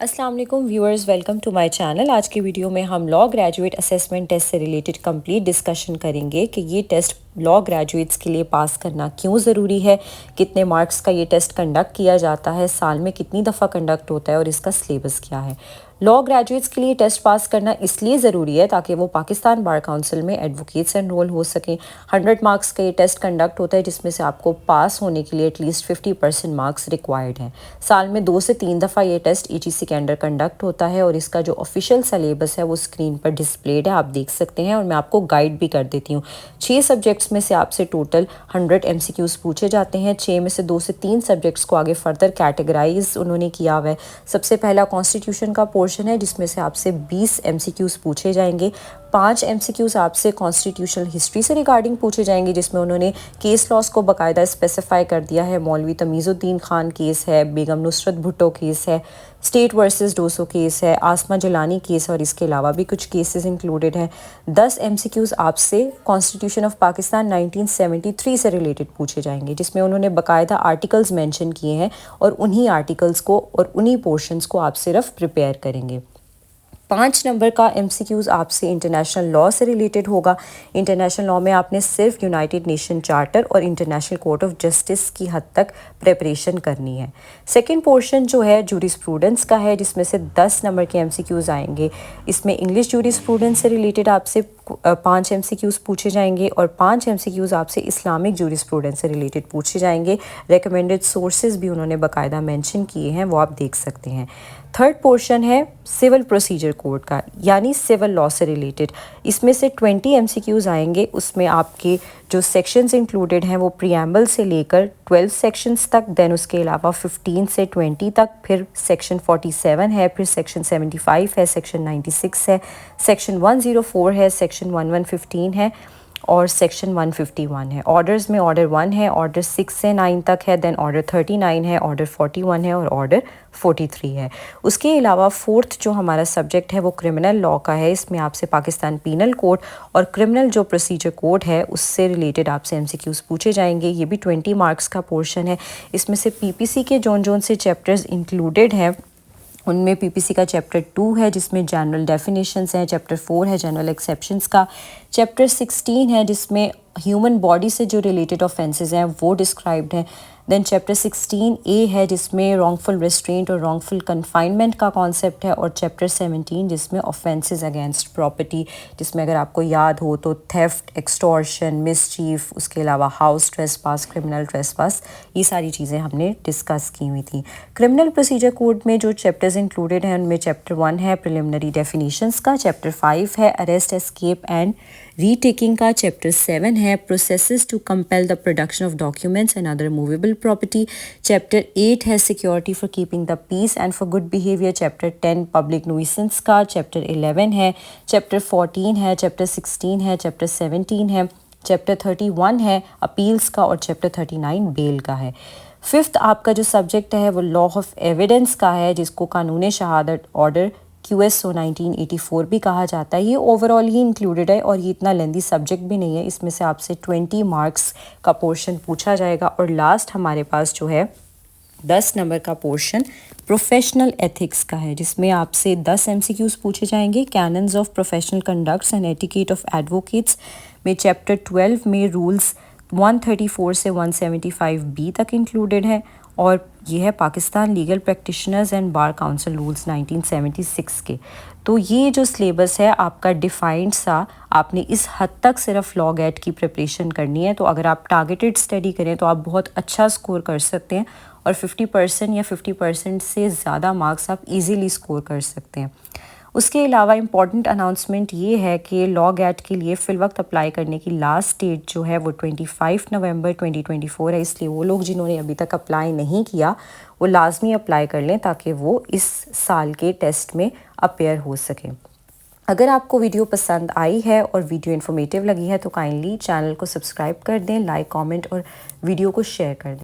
अस्सलाम वालेकुम viewers, welcome to my channel. आज की वीडियो में हम लॉ ग्रेजुएट असेसमेंट टेस्ट से रिलेटेड कंप्लीट डिस्कशन करेंगे कि ये टेस्ट लॉ ग्रेजुएट्स के लिए पास करना क्यों ज़रूरी है, कितने मार्क्स का ये टेस्ट कंडक्ट किया जाता है, साल में कितनी दफ़ा कंडक्ट होता है और इसका सिलेबस क्या है। लॉ ग्रेजुएट्स के लिए टेस्ट पास करना इसलिए ज़रूरी है ताकि वो पाकिस्तान बार काउंसिल में एडवोकेट्स एनरोल हो सकें। 100 मार्क्स का ये टेस्ट कंडक्ट होता है जिसमें से आपको पास होने के लिए एटलीस्ट 50% मार्क्स रिक्वायर्ड हैं। साल में 2 से 3 दफ़ा ये टेस्ट EGC के अंडर कंडक्ट होता है और इसका जो ऑफिशियल सिलेबस है वो स्क्रीन पर डिस्प्लेड है, आप देख सकते हैं। और मैं आपको गाइड भी कर देती हूँ। 6 सब्जेक्ट्स में से आपसे टोटल 100 MCQs पूछे जाते हैं। 6 में से 2 से 3 सब्जेक्ट्स को आगे फर्दर कैटेगराइज उन्होंने किया हुआ है। सबसे पहला कॉन्स्टिट्यूशन का पोर्शन है जिसमें से आपसे 20 MCQs पूछे जाएंगे। 5 MCQs आपसे कॉन्स्टिट्यूशनल हिस्ट्री से रिगार्डिंग पूछे जाएंगे जिसमें उन्होंने केस लॉस को बाकायदा स्पेसिफाई कर दिया है। मौलवी तमीज़ुद्दीन खान केस है, बेगम नुसरत भुट्टो केस है, स्टेट वर्सेस डोसो केस है, आसमा जलानी केस और इसके अलावा भी कुछ केसेस इंक्लूडेड हैं। 10 MCQs आपसे कॉन्स्टिट्यूशन ऑफ पाकिस्तान 1973 से रिलेटेड पूछे जाएंगे जिसमें उन्होंने बाकायदा आर्टिकल्स मेंशन किए हैं और उन्हीं आर्टिकल्स को और उन्हीं पोर्शंस को आप सिर्फ प्रिपेयर करेंगे। 5 नंबर का MCQs आपसे इंटरनेशनल लॉ से रिलेटेड होगा। इंटरनेशनल लॉ में आपने सिर्फ यूनाइटेड नेशन चार्टर और इंटरनेशनल कोर्ट ऑफ जस्टिस की हद तक प्रिपरेशन करनी है। सेकंड पोर्शन जो है जूरिस्प्रूडेंस का है जिसमें से 10 नंबर के MCQs आएंगे। इसमें इंग्लिश जूरिस्प्रूडेंस से रिलेटेड आपसे 5 MCQs पूछे जाएंगे और 5 MCQs आपसे इस्लामिक जूरिस्प्रूडेंस से रिलेटेड पूछे जाएंगे। रिकमेंडेड सोर्सेज भी उन्होंने बाकायदा मेंशन किए हैं, वो आप देख सकते हैं। थर्ड पोर्शन है सिविल प्रोसीजर कोड का, यानी सिविल लॉ से रिलेटेड। इसमें से 20 MCQs आएंगे। उसमें आपके जो सेक्शंस इंक्लूडेड हैं वो प्रीएम्बल से लेकर 12 सेक्शंस तक, देन उसके अलावा 15 से 20 तक, फिर सेक्शन 47 है, फिर सेक्शन 75 है, सेक्शन 96 है, सेक्शन 104 है, सेक्शन 1115 है और सेक्शन 151 है। ऑर्डर्स में ऑर्डर 1 है, ऑर्डर 6 से 9 तक है, देन ऑर्डर 39 है, ऑर्डर 41 है और ऑर्डर 43 है। उसके अलावा फोर्थ जो हमारा सब्जेक्ट है वो क्रिमिनल लॉ का है। इसमें आपसे पाकिस्तान पीनल कोड और क्रिमिनल जो प्रोसीजर कोड है उससे रिलेटेड आपसे MCQs पूछे जाएंगे। ये भी 20 मार्क्स का पोर्शन है। इसमें से PPC के जोन से चैप्टर्स इंक्लूडेड हैं। उनमें PPC का चैप्टर 2 है जिसमें जनरल डेफिनेशंस हैं, चैप्टर 4 है जनरल एक्सेप्शंस का, चैप्टर 16 है जिसमें ह्यूमन बॉडी से जो रिलेटेड ऑफेंसेस हैं वो डिस्क्राइब्ड हैं। देन चैप्टर 16A है जिसमें रॉन्गफुल रेस्ट्रेंट और रॉन्गफुल कन्फाइनमेंट का कॉन्सेप्ट है और चैप्टर 17 जिसमें ऑफेंसेस अगेंस्ट प्रॉपर्टी, जिसमें अगर आपको याद हो तो थेफ्ट, एक्सटॉर्शन, मिसचीफ, उसके अलावा हाउस ट्रेसपास, क्रिमिनल ट्रेसपास, ये सारी चीज़ें हमने डिस्कस की हुई थी। क्रिमिनल प्रोसीजर कोड में जो चैप्टर्स इंक्लूडेड हैं उनमें चैप्टर 1 है प्रिलिमिनरी डेफिनेशंस का, चैप्टर 5 है अरेस्ट, एस्केप एंड रीटेकिंग का, चैप्टर 7 है processes to compel the production of documents and other movable property, chapter 8 है security for keeping the peace and for good behaviour, chapter 10 public nuisance का, chapter 11 है, chapter 14 है, chapter 16 है, chapter 17 है, chapter 31 है appeals का और चैप्टर 39 बेल का है। फिफ्थ आपका जो सब्जेक्ट है वो लॉ ऑफ एविडेंस का है जिसको कानून शहादत ऑर्डर QSO 1984 भी कहा जाता है। ये ओवरऑल ही इंक्लूडेड है और ये इतना लेंदी सब्जेक्ट भी नहीं है। इसमें से आपसे 20 मार्क्स का पोर्शन पूछा जाएगा। और लास्ट हमारे पास जो है 10 नंबर का पोर्शन प्रोफेशनल एथिक्स का है जिसमें आपसे 10 MCQs पूछे जाएंगे। Cannons of professional conducts and etiquette of advocates में चैप्टर 12 में रूल्स 134 से 175B तक इंक्लूडेड है और ये है Pakistan legal practitioners and bar council rules 1976 के। तो ये जो सिलेबस है आपका डिफाइंड सा, आपने इस हद तक सिर्फ लॉ गेट की प्रिपरेशन करनी है। तो अगर आप टारगेटेड स्टडी करें तो आप बहुत अच्छा स्कोर कर सकते हैं और 50% या 50% से ज़्यादा मार्क्स आप इजीली स्कोर कर सकते हैं। उसके अलावा इम्पॉर्टेंट अनाउंसमेंट ये है कि लॉ गेट के लिए फ़िल वक्त अप्लाई करने की लास्ट डेट जो है वो 25 नवंबर 2024 है। इसलिए वो लोग जिन्होंने अभी तक अप्लाई नहीं किया वो लाजमी अप्लाई कर लें ताकि वो इस साल के टेस्ट में अपेयर हो सकें। अगर आपको वीडियो पसंद आई है और वीडियो इन्फॉर्मेटिव लगी है तो काइंडली चैनल को सब्सक्राइब कर दें, लाइक, कमेंट और वीडियो को शेयर कर दें।